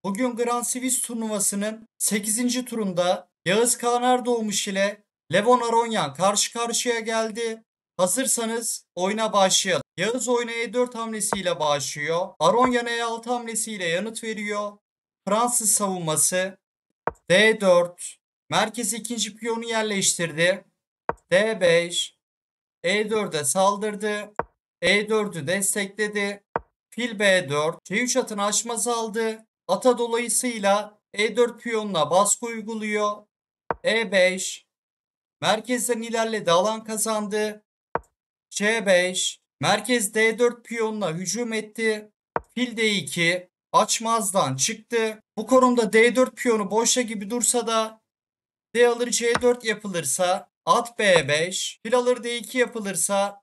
Bugün Grand Swiss turnuvasının 8. turunda Yağız Kağan Erdoğmuş ile Levon Aronyan karşı karşıya geldi. Hazırsanız oyuna başlayalım. Yağız oyuna E4 hamlesiyle başlıyor. Aronyan E6 hamlesiyle yanıt veriyor. Fransız savunması D4. Merkeze ikinci piyonu yerleştirdi. D5. E4'e saldırdı. E4'ü destekledi. Fil B4. C3 atını açmaz aldı. Ata dolayısıyla E4 piyonuna baskı uyguluyor. E5. Merkezden ilerledi, alan kazandı. C5. Merkez D4 piyonuna hücum etti. Fil D2. Açmazdan çıktı. Bu konumda D4 piyonu boşta gibi dursa da D alır C4 yapılırsa at B5. Fil alır D2 yapılırsa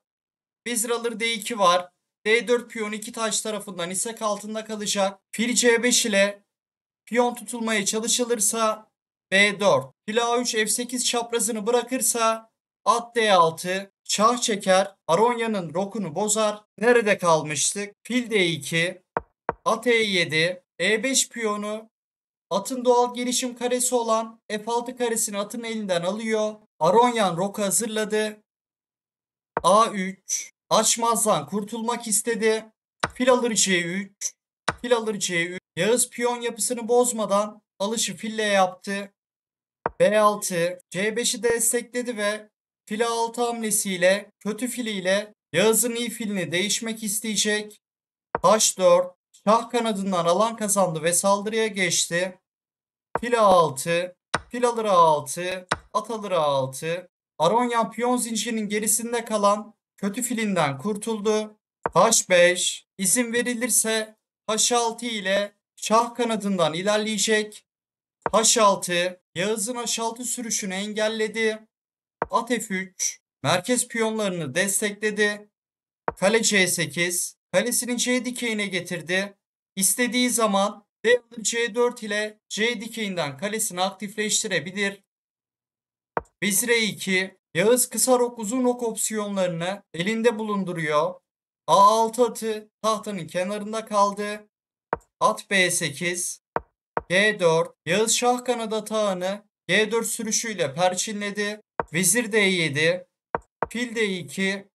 vezir alır D2 var. D4 piyon iki taş tarafından isek altında kalacak. Fil C5 ile piyon tutulmaya çalışılırsa B4. Fil A3 F8 çaprazını bırakırsa at D6. Şah çeker. Aronya'nın rokunu bozar. Nerede kalmıştık? Fil D2. At E7. E5 piyonu atın doğal gelişim karesi olan F6 karesini atın elinden alıyor. Aronyan roku hazırladı. A3. Açmazdan kurtulmak istedi. Fil alır C3. Fil alır C3. Yağız piyon yapısını bozmadan alışı fille yaptı. B6. C5'i destekledi ve fil A6 hamlesiyle kötü filiyle Yağız'ın iyi filini değişmek isteyecek. H4. Şah kanadından alan kazandı ve saldırıya geçti. Fil A6. Fil alır A6. At alır A6. Aronyan piyon zincirinin gerisinde kalan kötü filinden kurtuldu. H5. İzin verilirse H6 ile şah kanadından ilerleyecek. H6. Yağız'ın H6 sürüşünü engelledi. At F3. Merkez piyonlarını destekledi. Kale C8. Kalesini C dikeyine getirdi. İstediği zaman D alır C4 ile C dikeyinden kalesini aktifleştirebilir. Vezir E2. Yağız kısa rok uzun rok opsiyonlarını elinde bulunduruyor. A6 atı tahtanın kenarında kaldı. At B8. G4. Yağız şah kanadı atağını G4 sürüşüyle perçinledi. Vezir D7. Fil D2.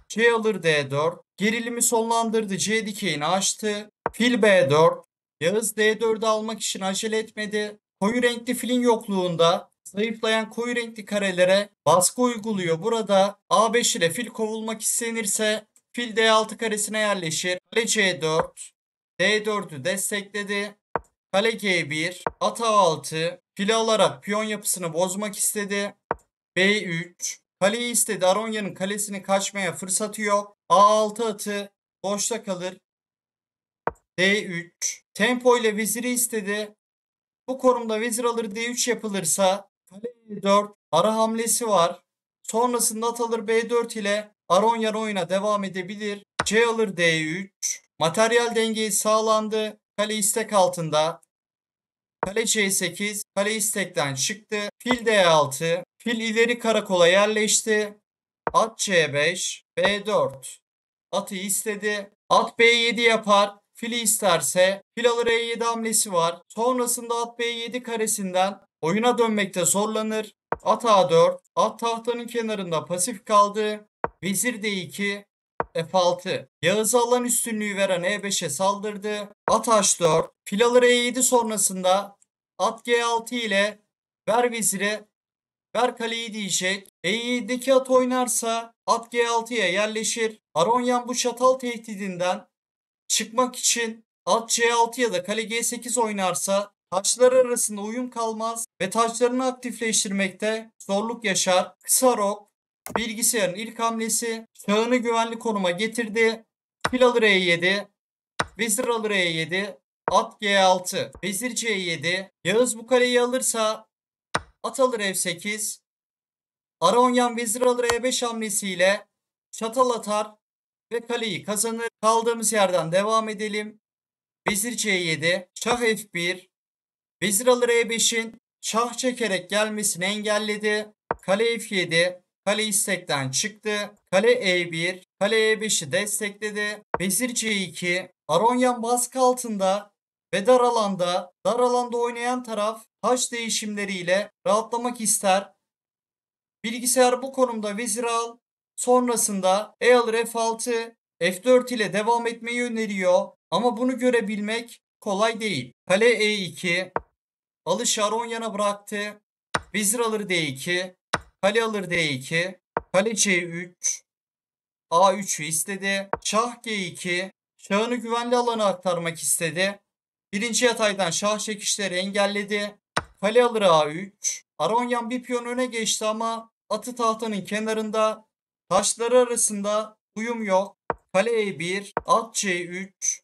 C alır D4. Gerilimi sonlandırdı. C dikeyini açtı. Fil B4. Yağız D4'ü almak için acele etmedi. Koyu renkli filin yokluğunda zayıflayan koyu renkli karelere baskı uyguluyor. Burada A5 ile fil kovulmak istenirse fil D6 karesine yerleşir. Kale C4. D4'ü destekledi. Kale G1. At A6. Fili alarak piyon yapısını bozmak istedi. B3. Kaleyi istedi. Aronya'nın kalesini kaçmaya fırsatı yok. A6 atı boşta kalır. D3. Tempo ile veziri istedi. Bu konumda vezir alır D3 yapılırsa kale E4 ara hamlesi var. Sonrasında at alır B4 ile Aronyan oyuna devam edebilir. C alır D3. Materyal dengeyi sağlandı. Kale istek altında. Kale C8. Kale istekten çıktı. Fil D6. Fil ileri karakola yerleşti. At C5. B4. Atı istedi. At B7 yapar. Fili isterse fil alır E7 hamlesi var. Sonrasında at B7 karesinden oyuna dönmekte zorlanır. At A4. At tahtanın kenarında pasif kaldı. Vezir D2. F6. Yağız'a alan üstünlüğü veren E5'e saldırdı. At H4. Fil alır E7 sonrasında at G6 ile ver veziri, ver kaleyi diyecek. E7'deki at oynarsa at G6'ya yerleşir. Aronyan bu çatal tehdidinden çıkmak için at C6 ya da kale G8 oynarsa taşlar arasında uyum kalmaz ve taşlarını aktifleştirmekte zorluk yaşar. Kısa rok bilgisayarın ilk hamlesi şahını güvenli konuma getirdi. Fil alır E7, vezir alır E7, at G6, vezir C7. Yağız bu kaleyi alırsa at alır F8. Aronyan vezir alır E5 hamlesiyle çatal atar ve kaleyi kazanır. Kaldığımız yerden devam edelim. Vezir C7, şah F1, vezir alır E5'in şah çekerek gelmesini engelledi. Kale F7, kale istekten çıktı. Kale E1, kale E5'i destekledi. Vezir C2, Aronyan baskı altında ve dar alanda oynayan taraf taş değişimleriyle rahatlamak ister. Bilgisayar bu konumda vezir al. Sonrasında e alır f6, f4 ile devam etmeyi öneriyor. Ama bunu görebilmek kolay değil. Kale e2, alışı Aronyan'a bıraktı. Vezir alır d2, kale alır d2, kale c3, a3'ü istedi. Şah g2, şahını güvenli alana aktarmak istedi. Birinci yataydan şah çekişleri engelledi. Kale alır a3. Aronyan bir piyon öne geçti ama atı tahtanın kenarında. Taşları arasında uyum yok. Kale e1, at c3,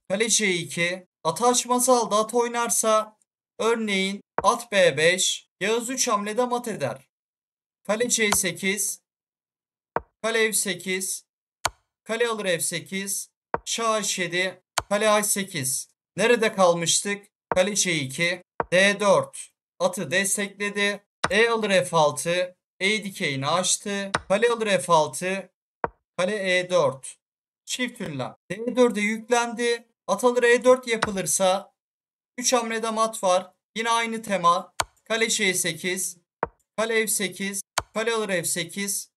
kale c2. Atı açması aldı. At oynarsa örneğin at b5. Yağız 3 hamlede mat eder. Kale c8, kale f8, kale alır f8, şah h7, kale h8. Nerede kalmıştık? Kale c2, d4. Atı destekledi. E alır f6, e dikeyini açtı. Kale alır f6, kale e4. Çift ünlem. D4'e yüklendi. At alır e4 yapılırsa 3 hamlede mat var. Yine aynı tema. Kale c8, kale f8, kale alır f8,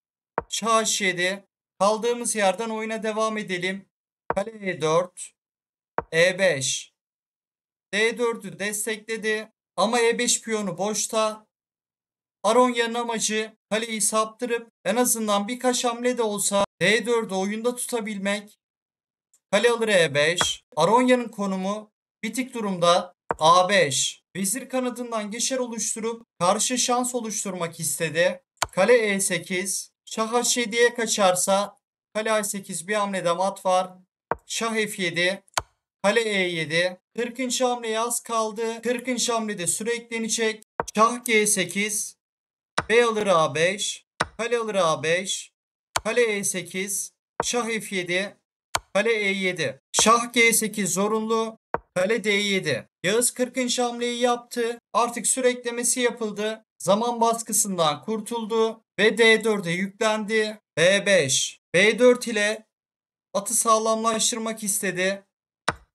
şah h7. Kaldığımız yerden oyuna devam edelim. Kale e4, e5. D4'ü destekledi ama e5 piyonu boşta. Aronya'nın amacı kaleyi saptırıp en azından birkaç hamle de olsa D4'ü oyunda tutabilmek. Kale alır e5. Aronya'nın konumu bitik durumda. A5. Vezir kanadından geçer oluşturup karşı şans oluşturmak istedi. Kale e8. Şah h7'ye kaçarsa kale a8 bir hamlede mat var. Şah f7. Kale e7. 40. hamleye az kaldı. 40. hamlede süre eklenecek. Şah g8. B alır a5. Kale alır a5. Kale e8. Şah f7. Kale e7. Şah g8 zorunlu. Kale d7. Yağız 40. hamleyi yaptı. Artık süre eklemesi yapıldı. Zaman baskısından kurtuldu. Ve d4'e yüklendi. b5. b4 ile atı sağlamlaştırmak istedi.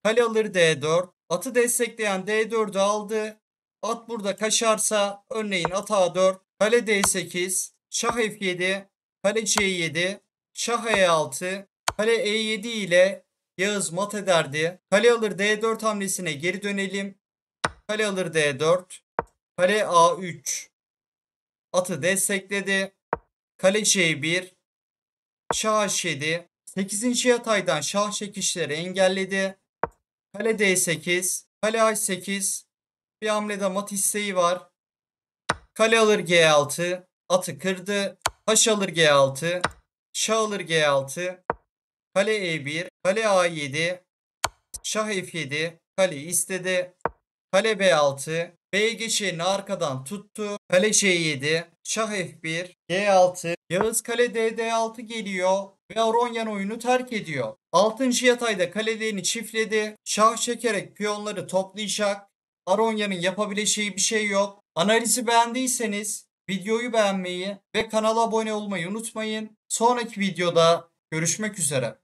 Kale alır d4. Atı destekleyen d4'ü aldı. At burada kaçarsa örneğin at a4. Kale d8. Şah f7. Kale c7. Şah e6. Kale e7 ile Yağız mat ederdi. Kale alır d4 hamlesine geri dönelim. Kale alır d4. Kale a3. Atı destekledi. Kale c1. Şah h7. 8. yataydan şah çekişleri engelledi. Kale d8. Kale h8. Bir hamlede mat isteği var. Kale alır g6. Atı kırdı. Taş alır g6. Şah alır g6. Kale e1. Kale a7. Şah f7. Kale istedi. Kale b6. B geçerini arkadan tuttu. Kale c7. Şah f1. g6. Yağız kale dd6 geliyor. Ve Aronyan oyunu terk ediyor. 6. yatayda kalelerini çiftledi. Şah çekerek piyonları toplayacak. Aronyan'ın yapabileceği bir şey yok. Analizi beğendiyseniz videoyu beğenmeyi ve kanala abone olmayı unutmayın. Sonraki videoda görüşmek üzere.